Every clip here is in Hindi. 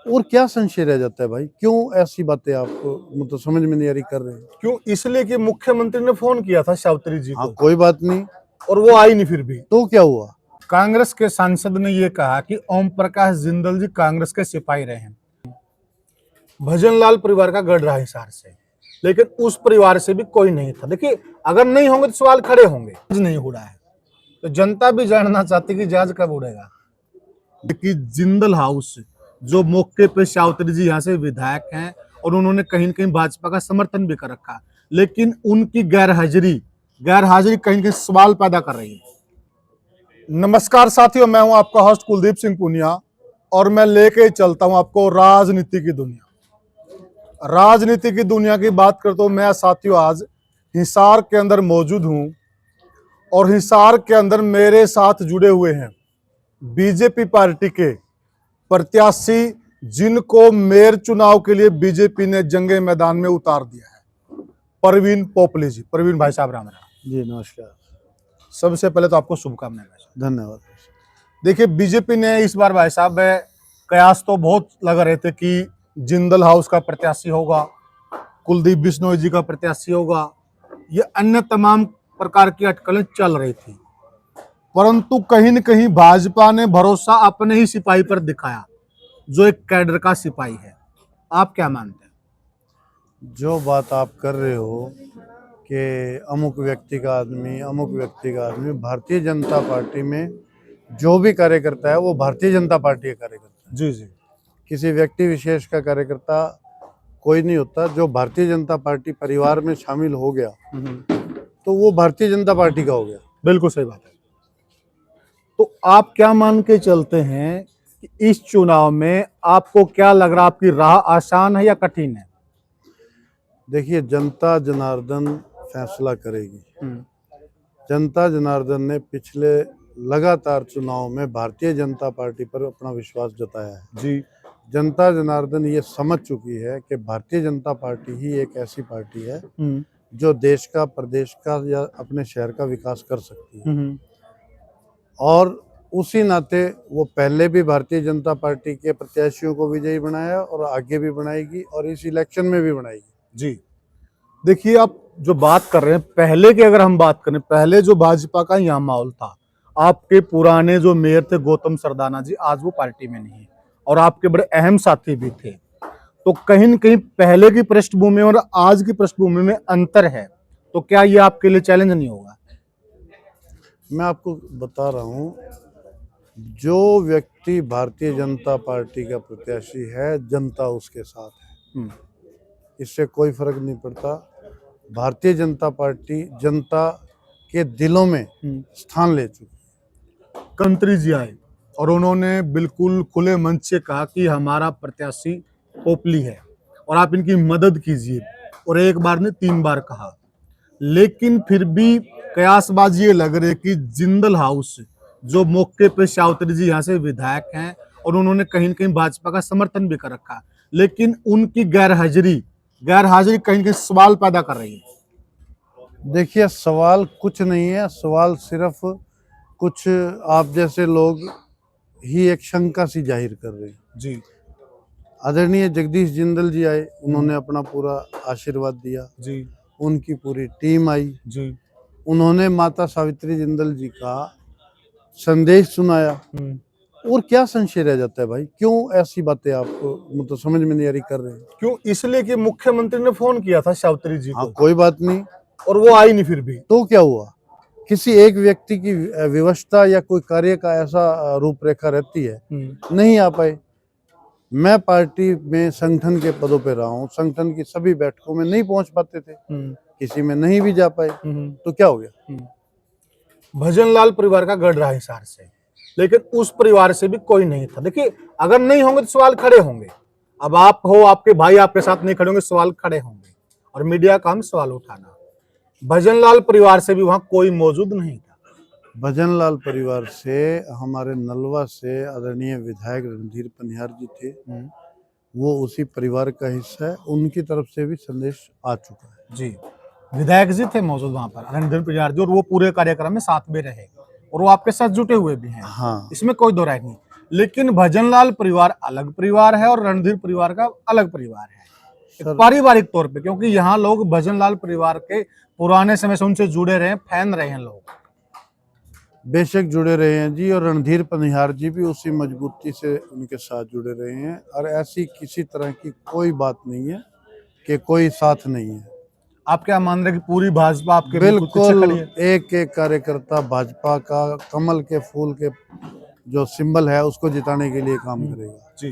और क्या संशय रह जाता है भाई? क्यों ऐसी बातें आप मतलब समझ में नहीं आ रही कर रहे हैं? क्यों? इसलिए कि मुख्यमंत्री ने फोन किया था सावित्री जी हाँ, को कोई बात नहीं। और वो आई नहीं फिर भी। तो क्या हुआ? कांग्रेस के सांसद ने ये कहा कि ओम प्रकाश जिंदल जी कांग्रेस के सिपाही रहे हैं। भजनलाल परिवार का गढ़ रहा हिसार से, लेकिन उस परिवार से भी कोई नहीं था। देखिए, अगर नहीं होंगे तो सवाल खड़े होंगे। नहीं उड़ा है तो जनता भी जानना चाहती कि जहाज कब उड़ेगा। कि जिंदल हाउस, जो मौके पे सावित्री जी यहाँ से विधायक हैं और उन्होंने कहीं न कहीं भाजपा का समर्थन भी कर रखा, लेकिन उनकी गैरहाजिरी कहीं न कहीं सवाल पैदा कर रही है। नमस्कार साथियों, मैं हूं आपका होस्ट कुलदीप सिंह पुनिया और मैं लेके चलता हूं आपको राजनीति की दुनिया। राजनीति की दुनिया की बात करता हूं मैं साथियों, आज हिसार के अंदर मौजूद हूं और हिसार के अंदर मेरे साथ जुड़े हुए हैं बीजेपी पार्टी के प्रत्याशी, जिनको मेयर चुनाव के लिए बीजेपी ने जंगे मैदान में उतार दिया है, परवीन पोपली जी। परवीन भाई साहब, राम राम जी, नमस्कार। सबसे पहले तो आपको शुभकामनाएं। धन्यवाद। देखिए, बीजेपी ने इस बार भाई साहब कयास तो बहुत लगा रहे थे कि जिंदल हाउस का प्रत्याशी होगा, कुलदीप बिश्नोई जी का प्रत्याशी होगा, ये अन्य तमाम प्रकार की अटकलें चल रही थी, परंतु कहीं न कहीं भाजपा ने भरोसा अपने ही सिपाही पर दिखाया, जो एक कैडर का सिपाही है। आप क्या मानते हैं? जो बात आप कर रहे हो कि अमुक व्यक्ति का आदमी भारतीय जनता पार्टी में जो भी कार्यकर्ता है वो भारतीय जनता पार्टी का कार्यकर्ता है। जी जी। किसी व्यक्ति विशेष का कार्यकर्ता कोई नहीं होता। जो भारतीय जनता पार्टी परिवार में शामिल हो गया तो वो भारतीय जनता पार्टी का हो गया। बिल्कुल सही बात है। तो आप क्या मान के चलते हैं कि इस चुनाव में आपको क्या लग रहा है, आपकी राह आसान है या कठिन है? देखिए, जनता जनार्दन फैसला करेगी। जनता जनार्दन ने पिछले लगातार चुनाव में भारतीय जनता पार्टी पर अपना विश्वास जताया है जी। जनता जनार्दन ये समझ चुकी है कि भारतीय जनता पार्टी ही एक ऐसी पार्टी है जो देश का, प्रदेश का या अपने शहर का विकास कर सकती है। और उसी नाते वो पहले भी भारतीय जनता पार्टी के प्रत्याशियों को विजयी बनाया और आगे भी बनाएगी और इस इलेक्शन में भी बनाएगी। जी। देखिए, आप जो बात कर रहे हैं, पहले की अगर हम बात करें, पहले जो भाजपा का यहाँ माहौल था, आपके पुराने जो मेयर थे गौतम सरदाना जी, आज वो पार्टी में नहीं है और आपके बड़े अहम साथी भी थे। तो कहीं न कहीं पहले की पृष्ठभूमि और आज की पृष्ठभूमि में अंतर है, तो क्या ये आपके लिए चैलेंज नहीं होगा? मैं आपको बता रहा हूँ, जो व्यक्ति भारतीय जनता पार्टी का प्रत्याशी है, जनता उसके साथ है। इससे कोई फर्क नहीं पड़ता। भारतीय जनता पार्टी जनता के दिलों में स्थान ले चुकी। मंत्री जी आए और उन्होंने बिल्कुल खुले मंच से कहा कि हमारा प्रत्याशी पोपली है और आप इनकी मदद कीजिए, और एक बार ने 3 बार कहा, लेकिन फिर भी कयासबाजी ये लग रही है कि जिंदल हाउस, जो मौके पे सावित्री जी यहाँ से विधायक हैं और उन्होंने कहीं न कहीं भाजपा का समर्थन भी कर रखा, लेकिन उनकी गैरहाजिरी कहीं न कहीं सवाल पैदा कर रही है। देखिए, सवाल कुछ नहीं है, सवाल सिर्फ कुछ आप जैसे लोग ही एक शंका सी जाहिर कर रहे हैं। जी। आदरणीय जगदीश जिंदल जी आए, उन्होंने अपना पूरा आशीर्वाद दिया। जी। उनकी पूरी टीम आई जी। उन्होंने माता सावित्री जिंदल जी का संदेश सुनाया। और क्या संशय रह जाता है भाई? क्यों ऐसी बातें आप मतलब समझ में नहीं आ रही कर रहे हैं? क्यों? इसलिए कि मुख्यमंत्री ने फोन किया था सावित्री जी हाँ, को कोई बात नहीं। और वो आई नहीं फिर भी। तो क्या हुआ? किसी एक व्यक्ति की व्यवस्था या कोई कार्य का ऐसा रूपरेखा रहती है, नहीं आ पाए। मैं पार्टी में संगठन के पदों पे रहा हूँ, संगठन की सभी बैठकों में नहीं पहुंच पाते थे, किसी में नहीं भी जा पाए, तो क्या हो गया? भजनलाल परिवार का गढ़ रहा हिसार से, लेकिन उस परिवार से भी कोई नहीं था। देखिए, अगर नहीं होंगे तो सवाल खड़े होंगे। अब आप हो, आपके भाई आपके साथ नहीं खड़े होंगे, सवाल खड़े होंगे और मीडिया का हम सवाल उठाना। भजनलाल परिवार से भी वहां कोई मौजूद नहीं था। भजनलाल परिवार से हमारे नलवा से आदरणीय विधायक रणधीर पनिहार जी थे, वो उसी परिवार का हिस्सा है। उनकी तरफ से भी संदेश आ चुका है। जी, विधायक जी थे मौजूद वहां पर, रणधीर पनिहार जी, और वो पूरे कार्यक्रम में साथ में रहे और वो आपके साथ जुटे हुए भी हैं। हाँ, इसमें कोई दो राय नहीं। लेकिन भजनलाल परिवार अलग परिवार है और रणधीर परिवार का अलग परिवार है सर, पारिवारिक तौर पे, क्योंकि यहाँ लोग भजनलाल परिवार के पुराने समय से उनसे जुड़े रहे हैं, फैन रहे हैं लोग। बेशक जुड़े रहे हैं जी, और रणधीर पनिहार जी भी उसी मजबूती से उनके साथ जुड़े रहे हैं, और ऐसी किसी तरह की कोई बात नहीं है कि कोई साथ नहीं है। आप क्या मान रहे हैं कि पूरी भाजपा आपके बिल्कुल पीछे बिल्कुल खड़ी है? एक एक कार्यकर्ता भाजपा का कमल के फूल के जो सिंबल है उसको जिताने के लिए काम करेगा जी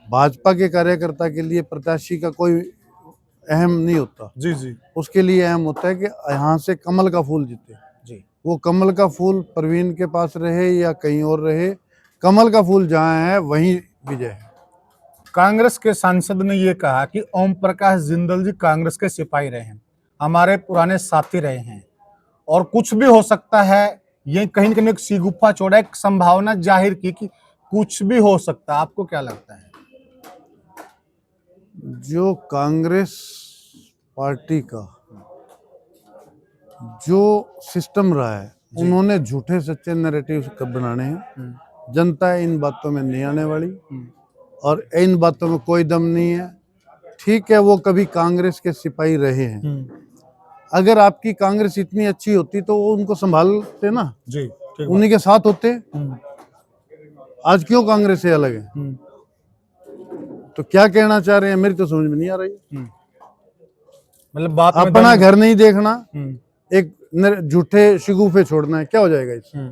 भाजपा के कार्यकर्ता के लिए प्रत्याशी का कोई अहम नहीं होता, जी जी उसके लिए अहम होता है कि यहाँ से कमल का फूल जीते। जी। वो कमल का फूल प्रवीण के पास रहे या कहीं और रहे, कमल का फूल जहाँ है वहीं विजय है। कांग्रेस के सांसद ने ये कहा कि ओम प्रकाश जिंदल जी कांग्रेस के सिपाही रहे हैं, हमारे पुराने साथी रहे हैं, और कुछ भी हो सकता है। ये कहीं न कहीं एक सीगुफा छोड़ा, एक संभावना जाहिर की कि कुछ भी हो सकता है। आपको क्या लगता है? जो कांग्रेस पार्टी का जो सिस्टम रहा है, उन्होंने झूठे सच्चे नैरेटिव कब बनाने हैं। जनता इन बातों में नहीं आने वाली, और इन बातों में कोई दम नहीं है। ठीक है, वो कभी कांग्रेस के सिपाही रहे हैं, अगर आपकी कांग्रेस इतनी अच्छी होती तो वो उनको संभालते ना जी, उन्हीं के साथ होते। आज क्यों कांग्रेस से अलग है? तो क्या कहना चाह रहे हैं, मेरी तो समझ में नहीं आ रही। मतलब बात में अपना घर नहीं देखना, हम्म, एक झूठे शिगुफे छोड़ना है, क्या हो जाएगा इससे?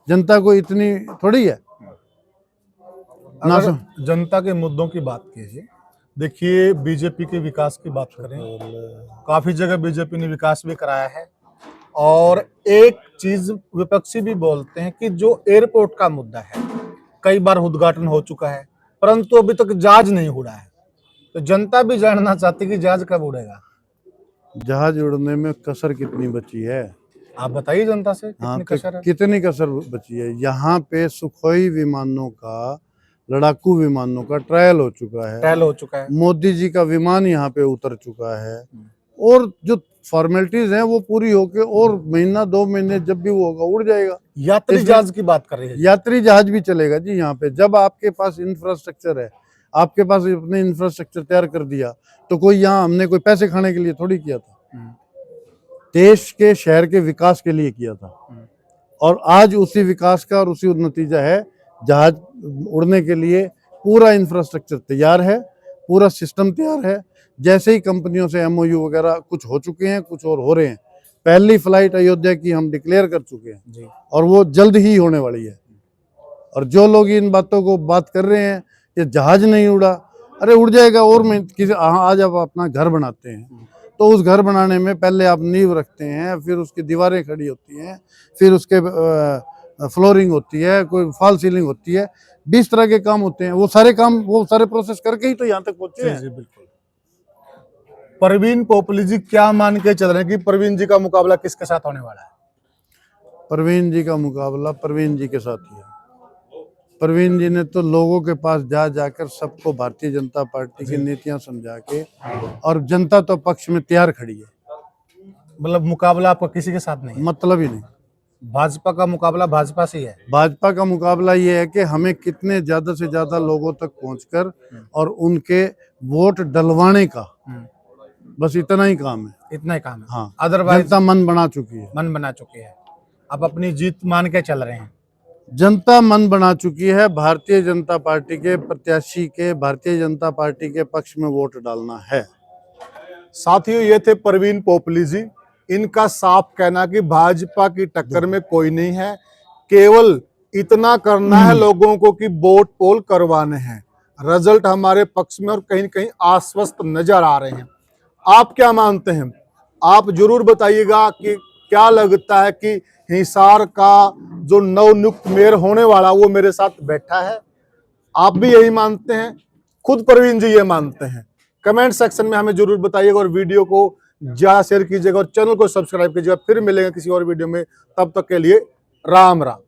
जनता को इतनी थोड़ी है ना। अगर जनता के मुद्दों की बात कीजिए, देखिए बीजेपी के विकास की बात करें, काफी जगह बीजेपी ने विकास भी कराया है, और एक चीज विपक्षी भी बोलते हैं कि जो एयरपोर्ट का मुद्दा है, कई बार उद्घाटन हो चुका है परंतु अभी तक जहाज नहीं उड़ा है। तो जनता भी जानना चाहती कि जहाज कब उड़ेगा। जहाज उड़ने में कसर कितनी बची है, आप बताइए जनता से हाँ, कितनी कसर है। कितनी कसर बची है। यहाँ पे सुखोई विमानों का, लड़ाकू विमानों का ट्रायल हो चुका है, मोदी जी का विमान यहाँ पे उतर चुका है, और जो फॉर्मेलिटीज हैं वो पूरी होके और महीना 2 महीने जब भी वो होगा उड़ जाएगा। यात्री जहाज की बात कर रही है, यात्री जहाज भी चलेगा जी यहाँ पे। जब आपके पास इंफ्रास्ट्रक्चर है, आपके पास अपने इंफ्रास्ट्रक्चर तैयार कर दिया, तो कोई यहाँ हमने कोई पैसे खाने के लिए थोड़ी किया था, देश के शहर के विकास के लिए किया था, और आज उसी विकास का और उसी नतीजा है। जहाज उड़ने के लिए पूरा इंफ्रास्ट्रक्चर तैयार है, पूरा सिस्टम तैयार है। जैसे ही कंपनियों से MOU वगैरह कुछ हो चुके हैं, कुछ और हो रहे हैं। पहली फ्लाइट अयोध्या की हम डिक्लेयर कर चुके हैं जी, और वो जल्द ही होने वाली है। और जो लोग इन बातों को बात कर रहे हैं कि जहाज नहीं उड़ा, अरे उड़ जाएगा। और मैं किसी आज आप अपना घर बनाते हैं तो उस घर बनाने में पहले आप नींव रखते हैं, फिर उसकी दीवारें खड़ी होती हैं, फिर उसके फ्लोरिंग होती है, कोई फॉल सीलिंग होती है, 20 तरह के काम होते हैं। वो सारे काम, वो सारे प्रोसेस करके ही तो यहाँ तक पहुंचे हैं। जी बिल्कुल। प्रवीण पोपली जी क्या मान के चल रहे हैं कि प्रवीण जी का मुकाबला किसके साथ होने वाला है? प्रवीण जी का मुकाबला प्रवीण जी के साथ ही है। प्रवीण जी ने तो लोगों के पास जाकर सबको भारतीय जनता पार्टी की नीतियां समझा के, और जनता तो पक्ष में तैयार खड़ी है। मतलब मुकाबला आपका किसी के साथ नहीं है? मतलब ही नहीं। भाजपा का मुकाबला भाजपा से ही है। भाजपा का मुकाबला ये है कि हमें कितने ज्यादा से ज्यादा लोगों तक पहुंचकर और उनके वोट डलवाने का, बस इतना ही काम है। इतना ही काम है, हाँ। अदरवाइज जनता मन बना चुकी है। मन बना चुकी है। आप अपनी जीत मान के चल रहे हैं। जनता मन बना चुकी है। भारतीय जनता पार्टी के प्रत्याशी के भारतीय जनता पार्टी के पक्ष में वोट डालना है। साथियों, ये थे प्रवीण पोपली जी। इनका साफ कहना कि भाजपा की टक्कर में कोई नहीं है, केवल इतना करना है लोगों को कि वोट पोल करवाने हैं। रिजल्ट हमारे पक्ष में और कहीं कहीं आश्वस्त नजर आ रहे हैं। आप क्या मानते हैं? आप जरूर बताइएगा कि क्या लगता है कि हिसार का जो नवनियुक्त मेयर होने वाला वो मेरे साथ बैठा है। आप भी यही मानते हैं? खुद प्रवीण जी ये मानते हैं? कमेंट सेक्शन में हमें जरूर बताइएगा, और वीडियो को ज्यादा शेयर कीजिएगा और चैनल को सब्सक्राइब कीजिएगा। फिर मिलेंगे किसी और वीडियो में, तब तक के लिए राम राम।